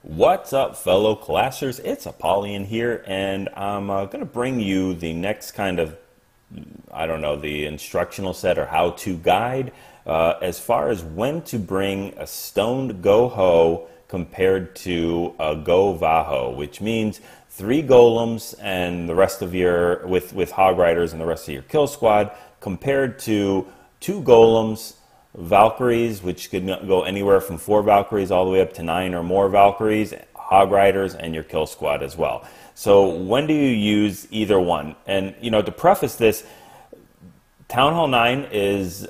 What's up, fellow classers? It's Apollyon here, and I'm going to bring you the next kind of, I don't know, the instructional set or how-to guide as far as when to bring a Stoned GoHo compared to a GoVaHo, which means 3 golems and the rest of your, with Hogriders and the rest of your kill squad, compared to 2 golems, Valkyries, which could go anywhere from 4 Valkyries all the way up to 9 or more Valkyries, Hogriders, and your kill squad as well. So when do you use either one? And you know, to preface this, Town Hall 9 is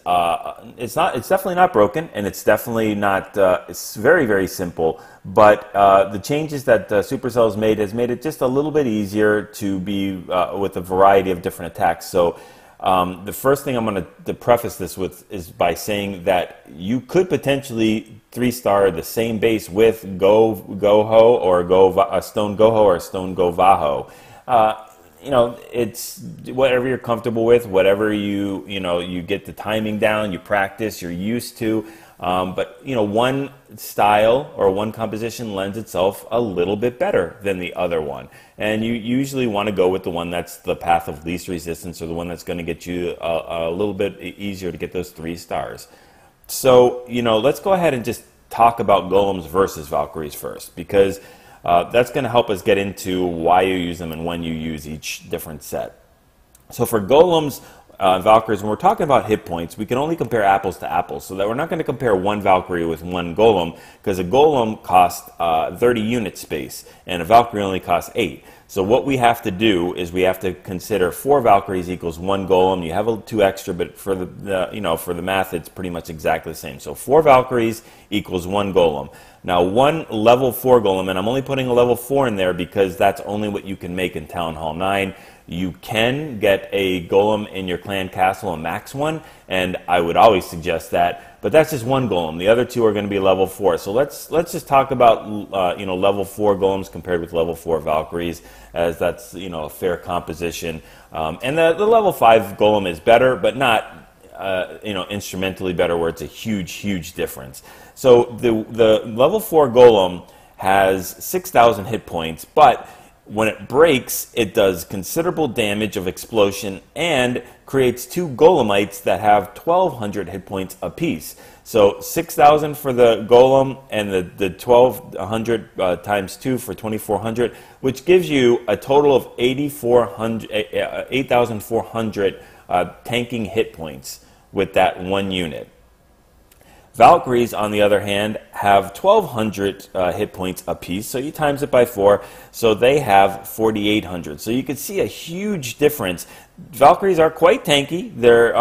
it's definitely not broken, and it's definitely not it's very, very simple, but the changes that Supercell's made has made it just a little bit easier to be with a variety of different attacks. So the first thing I'm going to preface this with is by saying that you could potentially 3-star the same base with GoHo or a Stoned GoHo or a Stoned GoVaHo. You know, it's whatever you're comfortable with, whatever you get the timing down, you practice, you're used to. But you know, one style or one composition lends itself a little bit better than the other one, and you usually want to go with the one that's the path of least resistance, or the one that's going to get you a little bit easier to get those 3 stars. So you know, let's go ahead and just talk about golems versus Valkyries first, because that's going to help us get into why you use them and when you use each different set. So for golems, Valkyries, when we're talking about hit points, we can only compare apples to apples, so that we're not going to compare one Valkyrie with one golem, because a golem costs 30 unit space and a Valkyrie only costs 8. So what we have to do is we have to consider 4 Valkyries equals 1 golem. You have 2 extra, but for for the math, it's pretty much exactly the same. So 4 Valkyries equals 1 golem. Now, one level 4 golem, and I'm only putting a level 4 in there because that's only what you can make in Town Hall 9. You can get a golem in your clan castle, a max one, and I would always suggest that. But that's just 1 golem. The other 2 are going to be level 4. So let's just talk about level 4 golems compared with level 4 Valkyries, as that's a fair composition. And the level 5 golem is better, but not instrumentally better, where it's a huge difference. So the level 4 golem has 6,000 hit points, but when it breaks, it does considerable damage of explosion and creates 2 golemites that have 1,200 hit points apiece. So 6,000 for the golem and the 1,200 times 2 for 2,400, which gives you a total of 8,400 tanking hit points with that one unit. Valkyries, on the other hand, have 1,200 hit points apiece, so you times it by 4, so they have 4,800. So you can see a huge difference. Valkyries are quite tanky. They're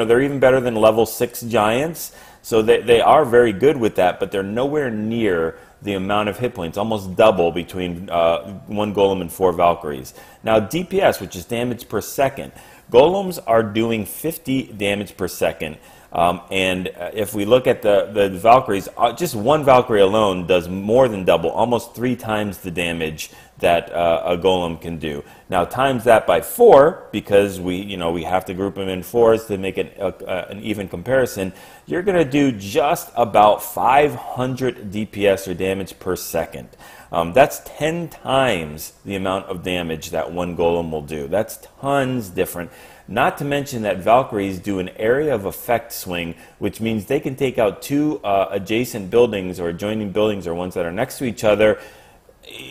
they're even better than level 6 giants, so they are very good with that, but they're nowhere near the amount of hit points, almost double between 1 golem and 4 Valkyries. Now DPS, which is damage per second, golems are doing 50 damage per second. And if we look at the Valkyries, just 1 Valkyrie alone does more than double, almost 3 times the damage that a golem can do. Now times that by 4, because we have to group them in 4s to make it an even comparison. You're going to do just about 500 DPS or damage per second. That's 10 times the amount of damage that 1 golem will do. That's tons different. Not to mention that Valkyries do an area of effect swing, which means they can take out 2 adjacent buildings or adjoining buildings or ones that are next to each other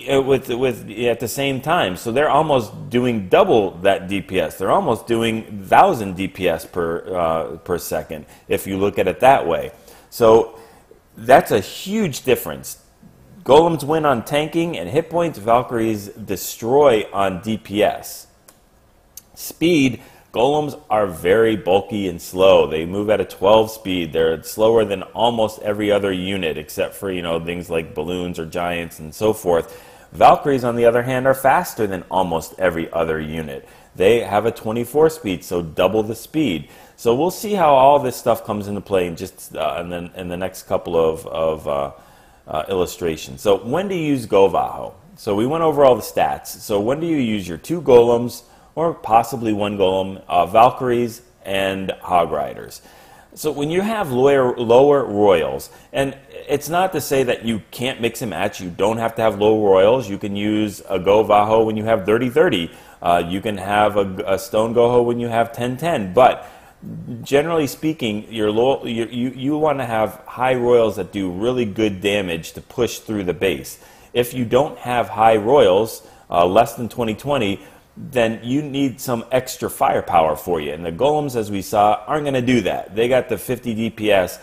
at the same time. So they're almost doing double that DPS. They're almost doing 1,000 DPS per second, if you look at it that way. So that's a huge difference. Golems win on tanking and hit points. Valkyries destroy on DPS. Speed. Golems are very bulky and slow. They move at a 12 speed. They're slower than almost every other unit, except for things like balloons or giants and so forth. Valkyries, on the other hand, are faster than almost every other unit. They have a 24 speed, so double the speed. So we'll see how all this stuff comes into play in just in the next couple of illustrations. So when do you use GoVaHo? So we went over all the stats. So when do you use your 2 golems, or possibly 1 golem, Valkyries and Hogriders? So when you have lower royals, and it's not to say that you can't mix and match. You don't have to have low royals. You can use a GoVaHo when you have 30-30. You can have a Stoned GoHo when you have 10-10. But generally speaking, you want to have high royals that do really good damage to push through the base. If you don't have high royals, less than 20-20, then you need some extra firepower for you. And the golems, as we saw, aren't going to do that. They got the 50 DPS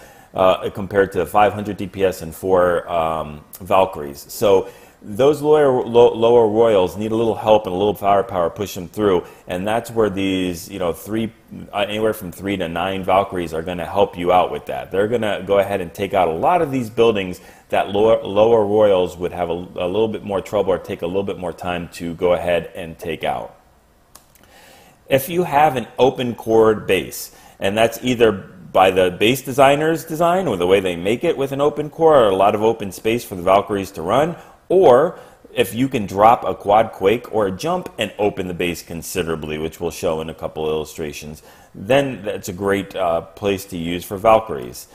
compared to 500 DPS and 4 Valkyries. So those lower royals need a little help and a little firepower to push them through. And that's where these, anywhere from 3 to 9 Valkyries are going to help you out with that. They're going to go ahead and take out a lot of these buildings that lower royals would have a little bit more trouble or take a little bit more time to go ahead and take out. If you have an open core base, and that's either by the base designer's design or the way they make it with an open core or a lot of open space for the Valkyries to run, or if you can drop a quad quake or a jump and open the base considerably, which we'll show in a couple of illustrations, then that's a great place to use for Valkyries.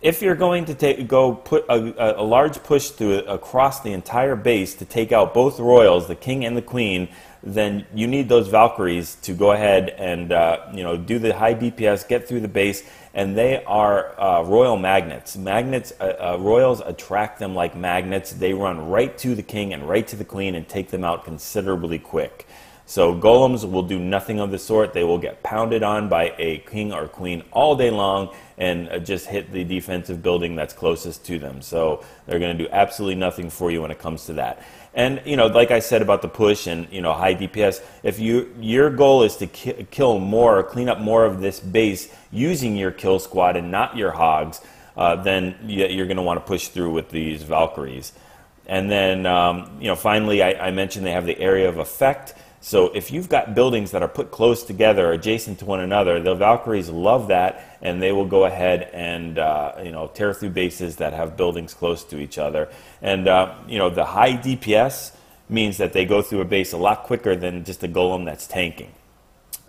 If you're going to put a large push through across the entire base to take out both royals, the king and the queen, then you need those Valkyries to go ahead and do the high DPS, get through the base, and they are royal magnets. Royals attract them like magnets. They run right to the king and right to the queen and take them out considerably quick. So golems will do nothing of the sort. They will get pounded on by a king or queen all day long and just hit the defensive building that's closest to them. So they're going to do absolutely nothing for you when it comes to that. And like I said about the push and high DPS, if your goal is to kill more or clean up more of this base using your kill squad and not your hogs, then you're going to want to push through with these Valkyries. And then finally, I mentioned they have the area of effect. So if you've got buildings that are put close together, adjacent to one another, the Valkyries love that, and they will go ahead and tear through bases that have buildings close to each other. And the high DPS means that they go through a base a lot quicker than just a golem that's tanking.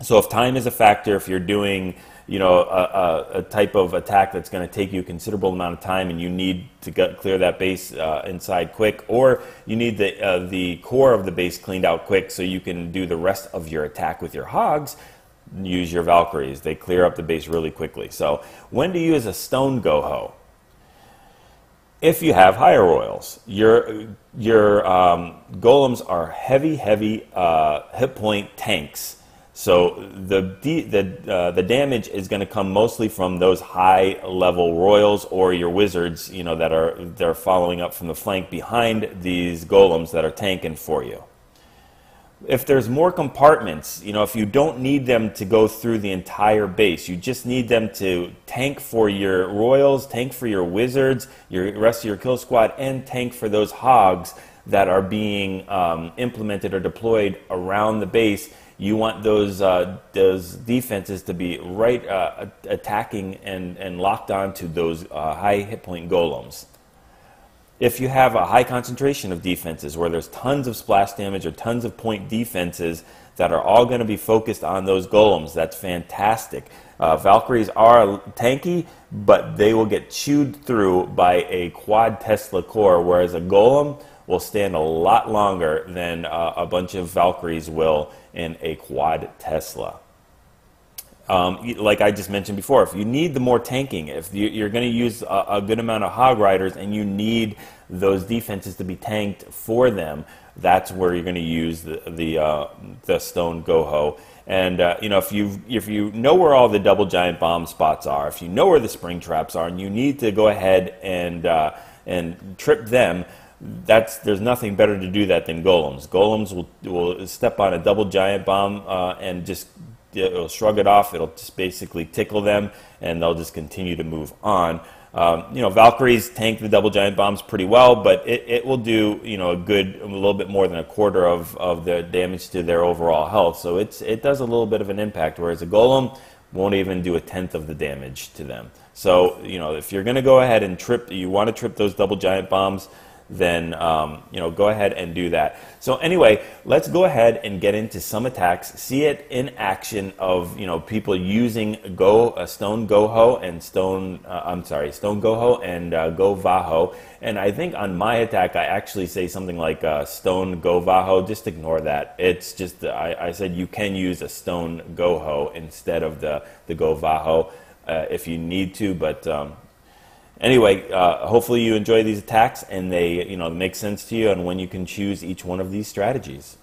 So if time is a factor, if you're doing a type of attack that's going to take you a considerable amount of time and you need to clear that base inside quick, or you need the core of the base cleaned out quick so you can do the rest of your attack with your hogs, use your Valkyries. They clear up the base really quickly. So when to use a Stoned GoHo? If you have higher royals, your golems are heavy hit point tanks. So the damage is going to come mostly from those high level royals or your wizards, they're following up from the flank behind these golems that are tanking for you. If there's more compartments, if you don't need them to go through the entire base, you just need them to tank for your royals, tank for your wizards, your rest of your kill squad, and tank for those hogs that are being implemented or deployed around the base. You want those defenses to be right attacking and locked on to those high hit point golems. If you have a high concentration of defenses where there's tons of splash damage or tons of point defenses that are all going to be focused on those golems, that's fantastic. Valkyries are tanky, but they will get chewed through by a quad Tesla core, whereas a golem will stand a lot longer than a bunch of Valkyries will in a quad Tesla. Like I just mentioned before, if you need the more tanking, if you're going to use a good amount of Hogriders and you need those defenses to be tanked for them, that's where you're going to use the Stoned GoHo. And if you know where all the double giant bomb spots are, if you know where the spring traps are, and you need to go ahead and trip them, there's nothing better to do that than golems. Golems will step on a double giant bomb and just it'll shrug it off. It'll just basically tickle them, and they'll just continue to move on. Valkyries tank the double giant bombs pretty well, but it will do a little bit more than a quarter of the damage to their overall health. So it does a little bit of an impact, whereas a golem won't even do a tenth of the damage to them. So if you're going to go ahead and you want to trip those double giant bombs, then go ahead and do that. So anyway, let's go ahead and get into some attacks, see it in action of people using Stoned GoHo and Stoned GoHo and GoVaHo. And I think on my attack I actually say something like Stoned GoVaHo. Just ignore that. It's just I said you can use a Stoned GoHo instead of the GoVaHo if you need to, but anyway, hopefully you enjoy these attacks and they make sense to you and when you can choose each one of these strategies.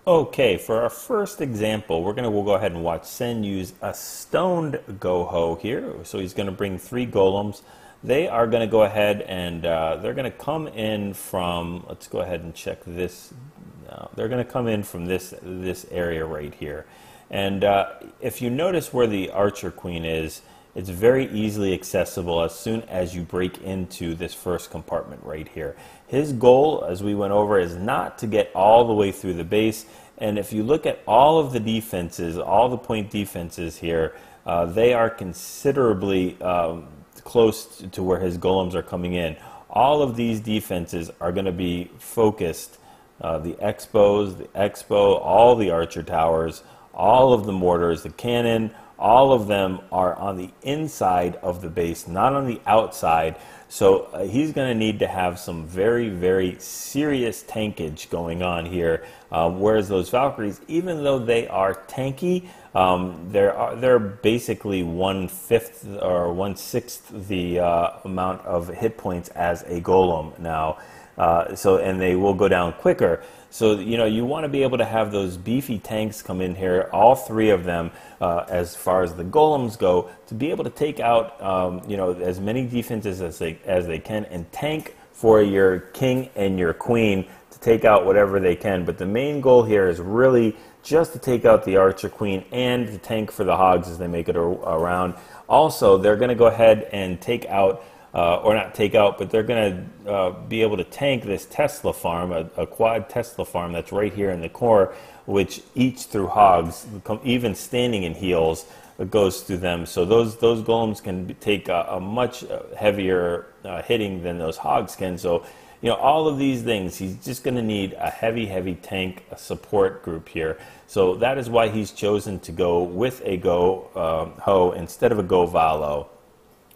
Okay, for our first example, we'll go ahead and watch Sen use a Stoned GoHo here. So he's going to bring 3 golems. They are going to go ahead and they're going to come in from, let's go ahead and check this. They're going to come in from this area right here. And if you notice where the Archer Queen is, it's very easily accessible as soon as you break into this first compartment right here. His goal, as we went over, is not to get all the way through the base. And if you look at all of the defenses, all the point defenses here, they are considerably close to where his golems are coming in. All of these defenses are going to be focused. The Expo, all the Archer Towers, all of the mortars, the cannon, all of them are on the inside of the base, not on the outside. So he's going to need to have some very, very serious tankage going on here. Whereas those Valkyries, even though they are tanky, they're basically 1/5 or 1/6 the amount of hit points as a golem now. And they will go down quicker. So you want to be able to have those beefy tanks come in here, all 3 of them, as far as the golems go, to be able to take out as many defenses as they can, and tank for your king and your queen to take out whatever they can. But the main goal here is really just to take out the Archer Queen and to tank for the hogs as they make it around. Also, they're going to go ahead and take out. Or not take out, but they're going to be able to tank this Tesla farm, a quad Tesla farm that's right here in the core, which eats through hogs, even standing in heals, goes through them. So those golems can take a much heavier hitting than those hogs can. So all of these things, he's just going to need a heavy tank support group here. So that is why he's chosen to go with a GoHo instead of a GoVaHo.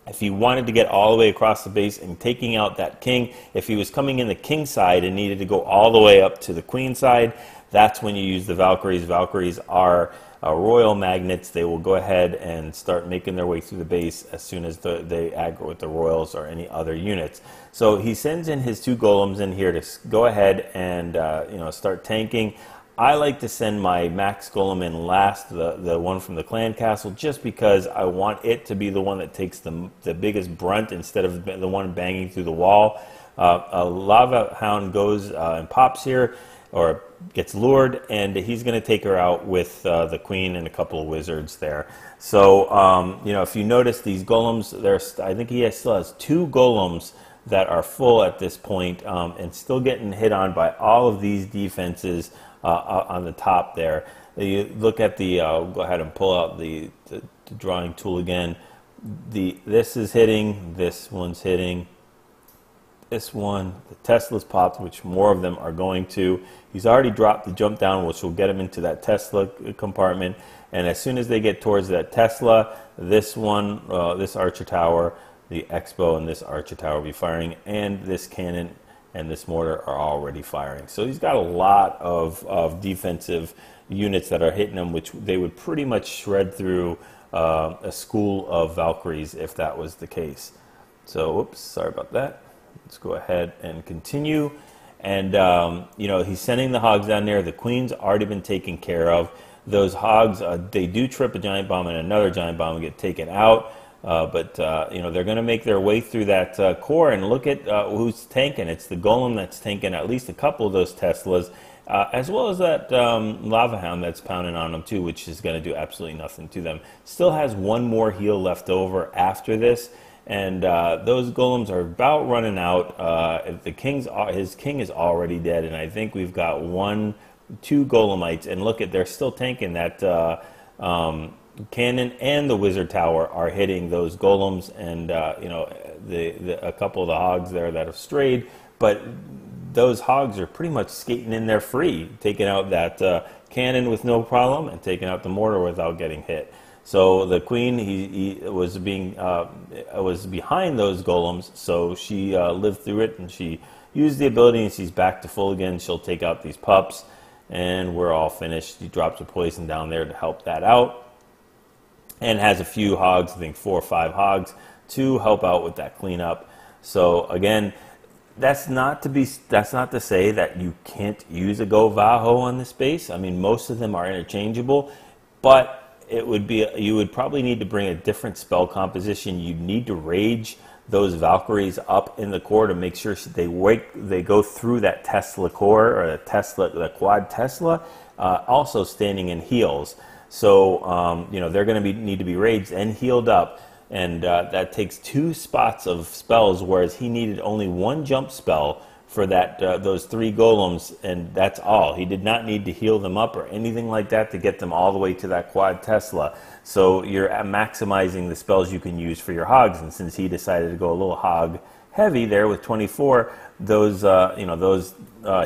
If he wanted to get all the way across the base and taking out that king, if he was coming in the king side and needed to go all the way up to the queen side, that's when you use the Valkyries. Valkyries are royal magnets. They will go ahead and start making their way through the base as soon as they aggro with the royals or any other units. So he sends in his 2 golems in here to go ahead and start tanking. I like to send my max golem in last, the one from the clan castle, just because I want it to be the one that takes the biggest brunt instead of the one banging through the wall. A Lava Hound goes and pops here, or gets lured, and he's going to take her out with the queen and a couple of wizards there. So, if you notice these golems, I think he still has 2 golems that are full at this point, and still getting hit on by all of these defenses on the top there. You look at the, go ahead and pull out the drawing tool again. This is hitting, this one's hitting, this one, the Tesla's popped, which more of them are going to. He's already dropped the jump down, which will get him into that Tesla compartment. And as soon as they get towards that Tesla, this one, this Archer Tower, the Expo and this Archer Tower will be firing, and this cannon and this mortar are already firing. So he's got a lot of defensive units that are hitting him, which they would pretty much shred through a school of Valkyries if that was the case. So, oops, sorry about that. Let's go ahead and continue. And, he's sending the hogs down there. The queen's already been taken care of. Those hogs, they do trip a giant bomb and another giant bomb and get taken out. But they're going to make their way through that core, and look at who's tanking. It's the golem that's tanking at least a couple of those Teslas, as well as that Lava Hound that's pounding on them too, which is going to do absolutely nothing to them. Still has 1 more heal left over after this, and those golems are about running out. His king is already dead, and I think we've got 2 golemites, and look at, they're still tanking that cannon and the wizard tower are hitting those golems and a couple of the hogs there that have strayed, but those hogs are pretty much skating in there free, taking out that cannon with no problem and taking out the mortar without getting hit. So the queen, he was behind those golems, so she lived through it, and she used the ability, and she's back to full again. She'll take out these pups, and we're all finished. She drops a poison down there to help that out, and has a few hogs, I think 4 or 5 hogs, to help out with that cleanup. So again, that's not to say that you can't use a GoVaHo on this base. I mean, most of them are interchangeable, but you would probably need to bring a different spell composition. You'd need to rage those Valkyries up in the core to make sure they go through that Tesla core, or the quad Tesla, also standing in heals. So they're going to need to be raged and healed up, and that takes 2 spots of spells, whereas he needed only 1 jump spell for those 3 golems, and that's all. He did not need to heal them up or anything like that to get them all the way to that quad Tesla. So you're maximizing the spells you can use for your hogs, and since he decided to go a little hog heavy there with 24, those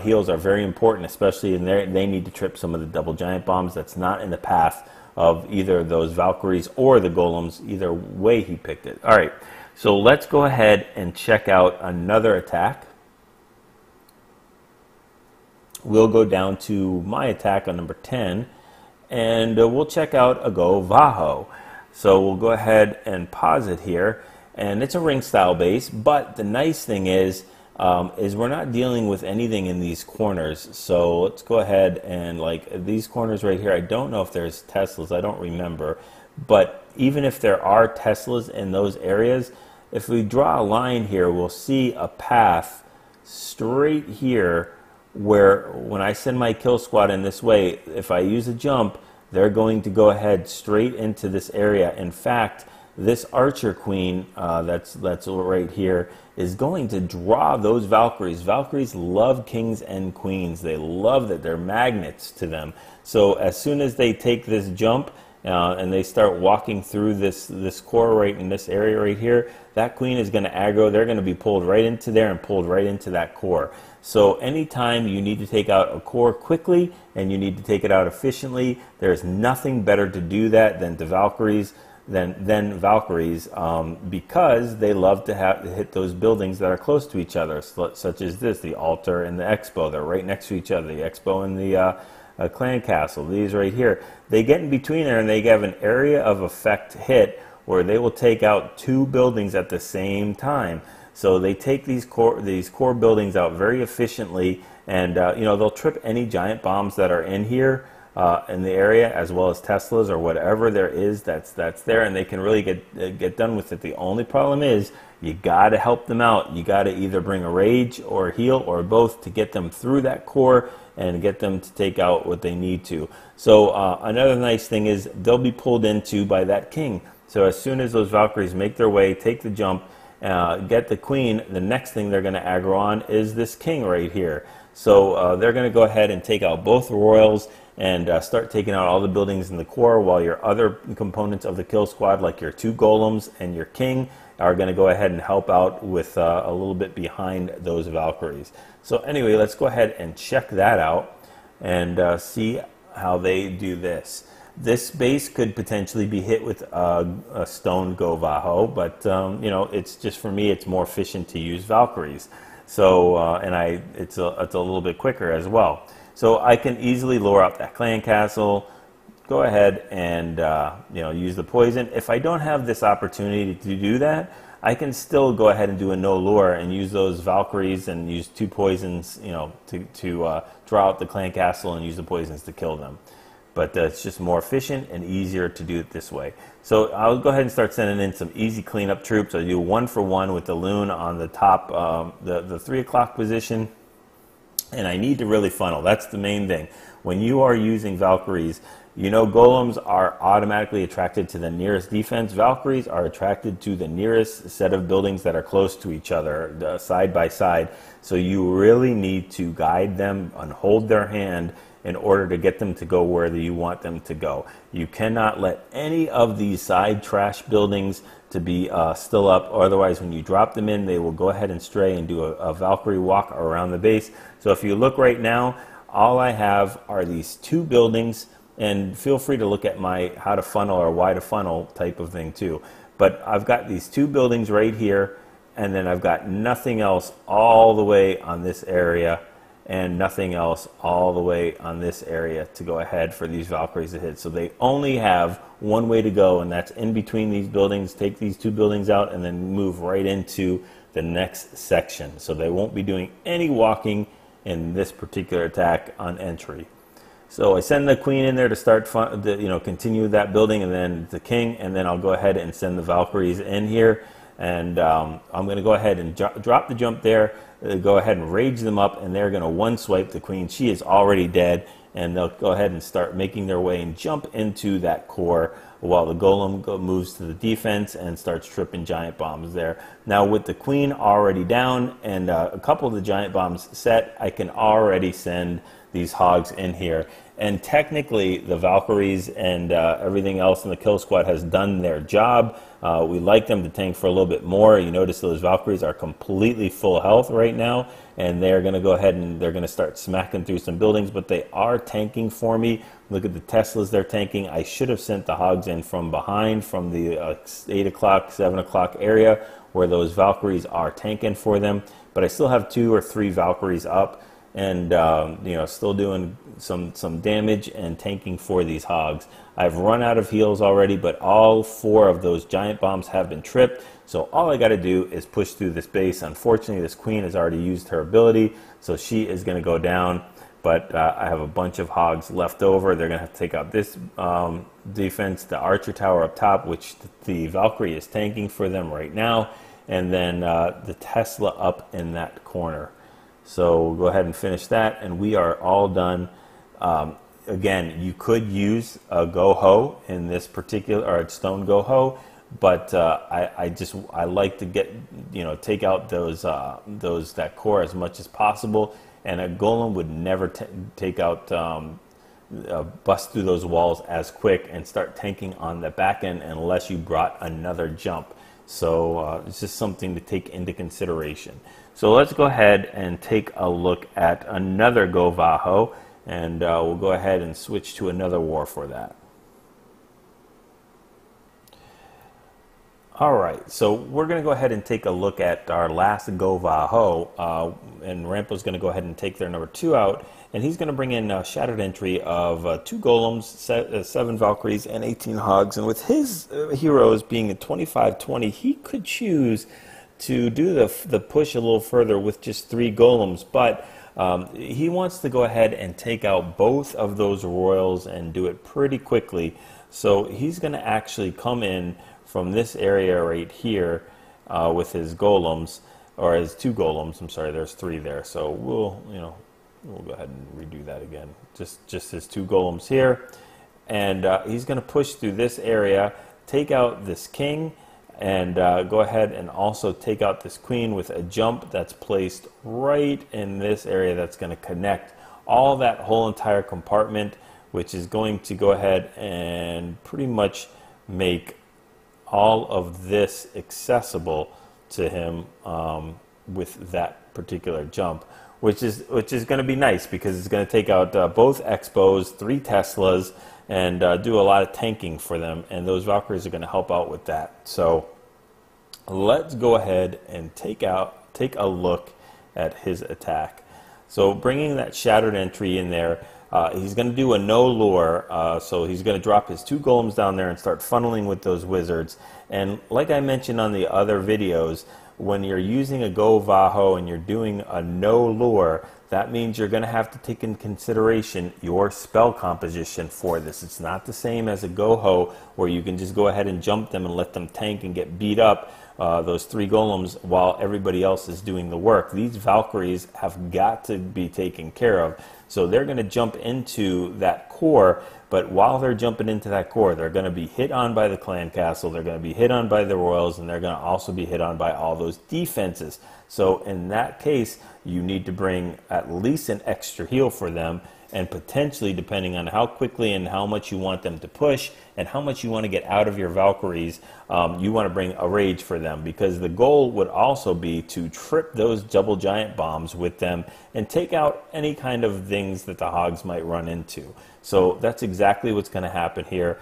heals are very important, especially in there. They need to trip some of the double giant bombs. That's not in the path of either those Valkyries or the golems. Either way he picked it. All right, so let's go ahead and check out another attack. We'll go down to my attack on number 10, and we'll check out a GoVaHo. So we'll go ahead and pause it here, and it's a ring style base, but the nice thing is we're not dealing with anything in these corners. So let's go ahead and, like, these corners right here, I don't know if there's Teslas, I don't remember, but even if there are Teslas in those areas, if we draw a line here, we'll see a path straight here, where when I send my kill squad in this way, if I use a jump, they're going to go ahead straight into this area. In fact, this archer queen that's right here is going to draw those Valkyries. Valkyries love kings and queens. They love that. They're magnets to them. So as soon as they take this jump and they start walking through this core right in this area right here, that queen is going to aggro. They're going to be pulled right into there and pulled right into that core. So anytime you need to take out a core quickly and you need to take it out efficiently, there's nothing better to do that than Valkyries, because they love to hit those buildings that are close to each other, such as this, the altar and the expo. They're right next to each other, the expo and the clan castle. These right here, they get in between there, and they have an area of effect hit where they will take out 2 buildings at the same time. So they take these core buildings out very efficiently, and they'll trip any giant bombs that are in here in the area, as well as Teslas or whatever there is that's there, and they can really get done with it. The only problem is you got to help them out. You got to either bring a rage or a heal or both to get them through that core and get them to take out what they need to. So another nice thing is they'll be pulled into by that king. So as soon as those Valkyries make their way, take the jump, get the queen, the next thing they're going to aggro on is this king right here. So they're going to go ahead and take out both royals and start taking out all the buildings in the core, while your other components of the kill squad, like your 2 golems and your king, are going to go ahead and help out with a little bit behind those Valkyries. So anyway, let's go ahead and check that out and see how they do this. This base could potentially be hit with a Stoned GoVaHo, but it's just, for me, it's more efficient to use Valkyries. So it's a little bit quicker as well. So I can easily lure up that clan castle, go ahead and use the poison. If I don't have this opportunity to do that, I can still go ahead and do a no lure and use those Valkyries and use 2 poisons, to draw out the clan castle and use the poisons to kill them. But it's just more efficient and easier to do it this way. So I'll go ahead and start sending in some easy cleanup troops. I do 1 for 1 with the loon on the top, the 3 o'clock position. And I need to really funnel. That's the main thing. When you are using Valkyries, golems are automatically attracted to the nearest defense. Valkyries are attracted to the nearest set of buildings that are close to each other, side by side. So you really need to guide them and hold their hand in order to get them to go where you want them to go. You cannot let any of these side trash buildings to be still up, or otherwise when you drop them in, they will go ahead and stray and do a Valkyrie walk around the base. So if you look right now, all I have are these two buildings, and feel free to look at my how to funnel or why to funnel type of thing too. But I've got these two buildings right here, and then I've got nothing else all the way on this area, and nothing else all the way on this area to go ahead for these Valkyries to hit. So they only have one way to go, and that's in between these buildings. Take these two buildings out and then move right into the next section. So they won't be doing any walking in this particular attack on entry. So I send the queen in there to start continue that building, and then the king, and then I'll go ahead and send the Valkyries in here. And I'm going to go ahead and drop the jump there, go ahead and rage them up, and they're going to one swipe the queen. She is already dead, and they'll go ahead and start making their way and jump into that core while the golem moves to the defense and starts tripping giant bombs there. Now with the queen already down and a couple of the giant bombs set, I can already send these hogs in here. And technically the Valkyries and everything else in the kill squad has done their job. We like them to tank for a little bit more. You notice those Valkyries are completely full health right now, and they're going to go ahead and they're going to start smacking through some buildings, but they are tanking for me. Look at the Teslas they're tanking. I should have sent the hogs in from behind, from the 8 o'clock, 7 o'clock area where those Valkyries are tanking for them, but I still have 2 or 3 Valkyries up, and still doing some damage and tanking for these hogs. I've run out of heals already, but all 4 of those giant bombs have been tripped, so all I got to do is push through this base. Unfortunately, this queen has already used her ability, so she is going to go down, but I have a bunch of hogs left over. They're going to have to take out this defense, the archer tower up top, which the Valkyrie is tanking for them right now, and then the Tesla up in that corner. So we'll go ahead and finish that, and we are all done. Again, you could use a GoHo in this particular, or a Stoned GoHo, but I like to get, take out that core as much as possible, and a golem would never take out, bust through those walls as quick and start tanking on the back end unless you brought another jump. So it's just something to take into consideration. So let's go ahead and take a look at another GoVaHo, and we'll go ahead and switch to another war for that. All right, so we're going to go ahead and take a look at our last GoVaHo, and Rampo's going to go ahead and take their number 2 out, and he's going to bring in a shattered entry of 2 golems, 7 Valkyries, and 18 hogs. And with his heroes being at 25-20, he could choose to do the push a little further with just 3 golems, but he wants to go ahead and take out both of those royals and do it pretty quickly. So he's going to actually come in from this area right here with his golems, or his 2 golems. I'm sorry, there's 3 there. So we'll go ahead and redo that again. Just his 2 golems here, and he's going to push through this area, take out this king, and go ahead and also take out this queen with a jump that's placed right in this area that's going to connect all that whole entire compartment, which is going to go ahead and pretty much make all of this accessible to him with that particular jump, which is going to be nice because it's going to take out both Expos, 3 Teslas, and do a lot of tanking for them, and those Valkyries are going to help out with that. So let's go ahead and take a look at his attack. So bringing that shattered entry in there, he's going to do a no lure, so he's going to drop his 2 golems down there and start funneling with those wizards. And like I mentioned on the other videos, when you're using a GoVaHo and you're doing a no lure, that means you're going to have to take in consideration your spell composition for this. It's not the same as a GoHo where you can just go ahead and jump them and let them tank and get beat up, those 3 golems, while everybody else is doing the work. These Valkyries have got to be taken care of. So they're going to jump into that core, but while they're jumping into that core, they're going to be hit on by the clan castle, they're going to be hit on by the royals, and they're going to also be hit on by all those defenses. So in that case, you need to bring at least an extra heal for them, and potentially, depending on how quickly and how much you want them to push and how much you want to get out of your Valkyries, you want to bring a rage for them, because the goal would also be to trip those double giant bombs with them and take out any kind of things that the hogs might run into. So that's exactly what's going to happen here.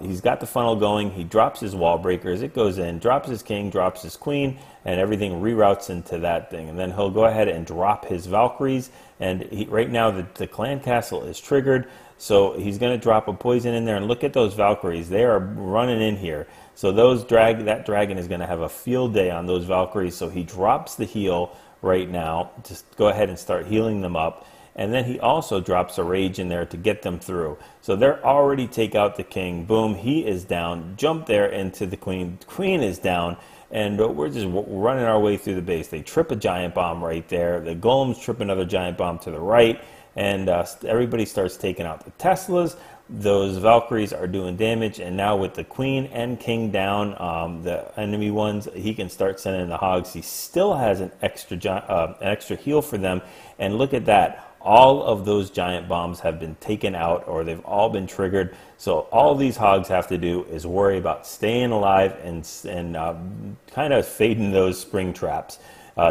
He's got the funnel going, he drops his wall breakers, it goes in, drops his king, drops his queen, and everything reroutes into that thing. And then he'll go ahead and drop his Valkyries, and right now the clan castle is triggered, so he's going to drop a poison in there, and look at those Valkyries, they are running in here. So that dragon is going to have a field day on those Valkyries, so he drops the heal right now. Just go ahead and start healing them up. And then he also drops a rage in there to get them through. So they're already take out the king. Boom, he is down. Jump there into the queen. Queen is down. And we're just running our way through the base. They trip a giant bomb right there. The golems trip another giant bomb to the right. And everybody starts taking out the Teslas. Those Valkyries are doing damage. And now with the queen and king down, the enemy ones, he can start sending the hogs. He still has an extra heal for them. And look at that. All of those giant bombs have been taken out, or they've all been triggered. So all these hogs have to do is worry about staying alive and kind of fading those spring traps.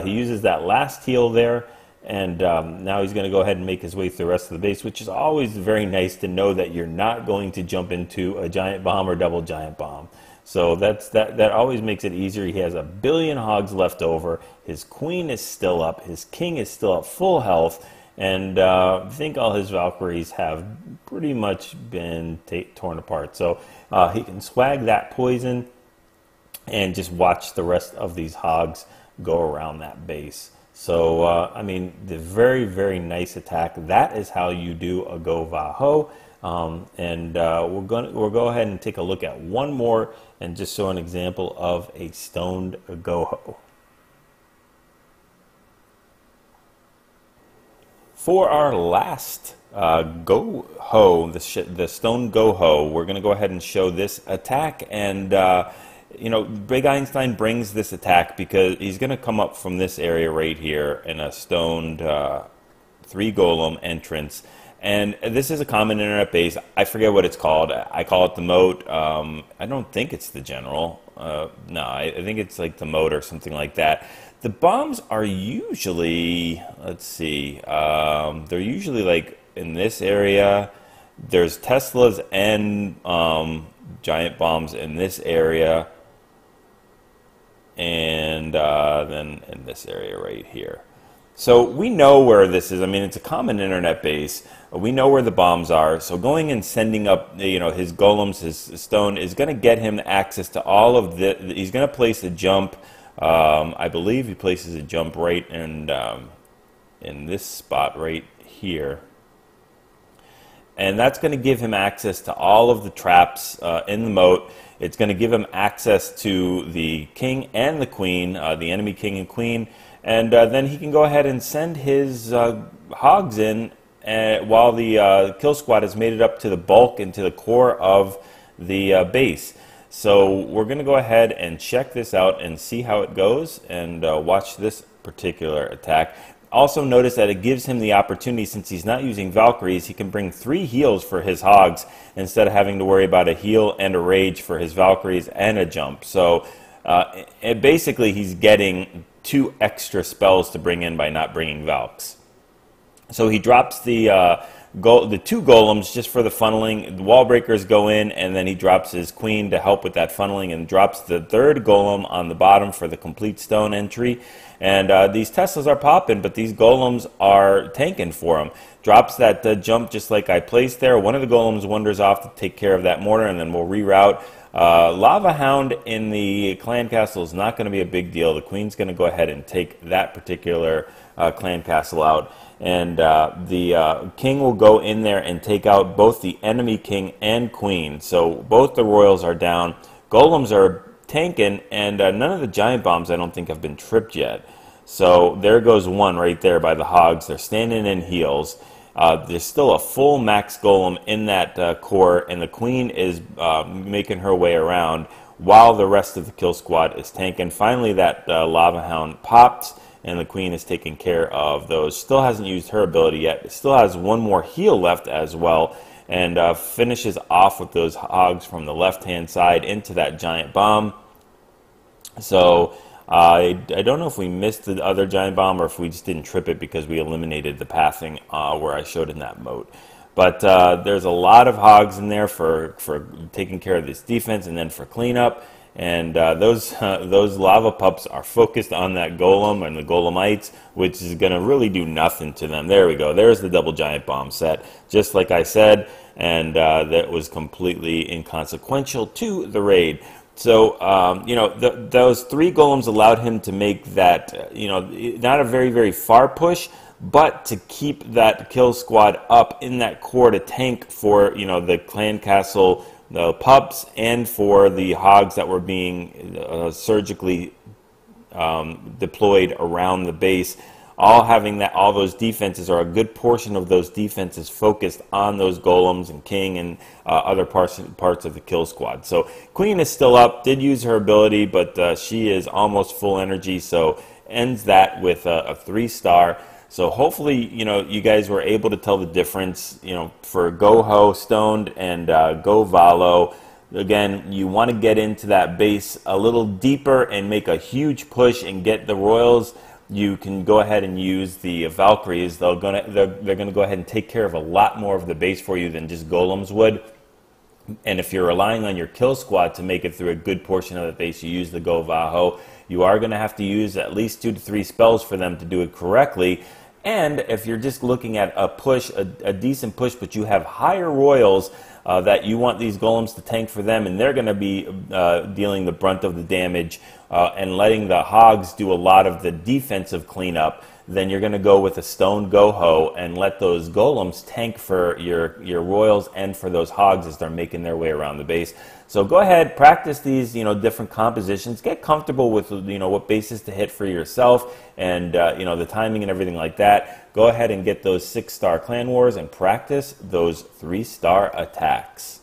He uses that last heal there, and now he's going to go ahead and make his way through the rest of the base, which is always very nice to know that you're not going to jump into a giant bomb or double giant bomb. So that always makes it easier. He has 1 billion hogs left over. His queen is still up. His king is still at full health. And I think all his Valkyries have pretty much been torn apart. So he can swag that poison and just watch the rest of these hogs go around that base. So, I mean, the very, very nice attack. That is how you do a GoVaHo. We'll go ahead and take a look at one more and just show an example of a Stoned GoHo. For our last GoHo, the Stoned GoHo, we're going to go ahead and show this attack. And, you know, Big Einstein brings this attack because he's going to come up from this area right here in a stoned 3-golem entrance. And this is a common internet base. I forget what it's called. I call it the moat. I don't think it's the general. No, I think it's like the moat or something like that. The bombs are usually, let's see, they're usually like in this area. There's Teslas and giant bombs in this area. And then in this area right here. So we know where this is. I mean, it's a common internet base. We know where the bombs are. So going and sending up, you know, his golems, his stone, is going to get him access to all of the. He's going to place a jump. I believe he places a jump right in this spot right here. And that's going to give him access to all of the traps in the moat. It's going to give him access to the king and the queen, the enemy king and queen. And then he can go ahead and send his hogs in while the kill squad has made it up to the bulk and to the core of the base. So we're going to go ahead and check this out and see how it goes and watch this particular attack. Also notice that it gives him the opportunity, since he's not using Valkyries, he can bring 3 heals for his hogs instead of having to worry about a heal and a rage for his Valkyries and a jump. So basically he's getting 2 extra spells to bring in by not bringing Valks. So he drops the 2 golems just for the funneling. The wall breakers go in, and then he drops his queen to help with that funneling, and drops the 3rd golem on the bottom for the complete stone entry. And these Teslas are popping, but these golems are tanking for him. Drops that jump just like I placed there. One of the golems wanders off to take care of that mortar, and then we'll reroute. Lava Hound in the clan castle is not going to be a big deal. The queen's going to go ahead and take that particular clan castle out. And the king will go in there and take out both the enemy king and queen. So both the royals are down. Golems are tanking, and none of the giant bombs I don't think have been tripped yet. So there goes one right there by the hogs. They're standing in heals. There's still a full max golem in that core, and the queen is making her way around while the rest of the kill squad is tanking. Finally, that lava hound popped, and the queen is taking care of those. Still hasn't used her ability yet. Still has one more heal left as well, and finishes off with those hogs from the left-hand side into that giant bomb. So I don't know if we missed the other giant bomb or if we just didn't trip it because we eliminated the pathing where I showed in that mode. But there's a lot of hogs in there for taking care of this defense and then for cleanup. And those lava pups are focused on that golem and the golemites, which is going to really do nothing to them. There we go. There's the double giant bomb set, just like I said, and that was completely inconsequential to the raid. So, you know, those 3 golems allowed him to make that, you know, not a very, very far push, but to keep that kill squad up in that core to tank for, you know, the clan castle, the pups, and for the hogs that were being surgically deployed around the base. All having that, all those defenses, or a good portion of those defenses, focused on those golems and king and other parts of the kill squad. So queen is still up, did use her ability, but she is almost full energy, so ends that with a 3-star. So hopefully, you know, you guys were able to tell the difference, you know, for GoHo, Stoned, and GoVaHo. Again, you want to get into that base a little deeper and make a huge push and get the royals. You can go ahead and use the Valkyries. They're gonna go ahead and take care of a lot more of the base for you than just golems would. And if you're relying on your kill squad to make it through a good portion of the base, you use the GoVaHo. You are going to have to use at least 2 to 3 spells for them to do it correctly. And if you're just looking at a push, a decent push, but you have higher royals that you want these golems to tank for them, and they're going to be dealing the brunt of the damage and letting the hogs do a lot of the defensive cleanup, then you're going to go with a Stoned GoHo and let those golems tank for your royals and for those hogs as they're making their way around the base. So go ahead, practice these, you know, different compositions, get comfortable with, you know, what bases to hit for yourself, and you know, the timing and everything like that. Go ahead and get those 6-star clan wars and practice those 3-star attacks.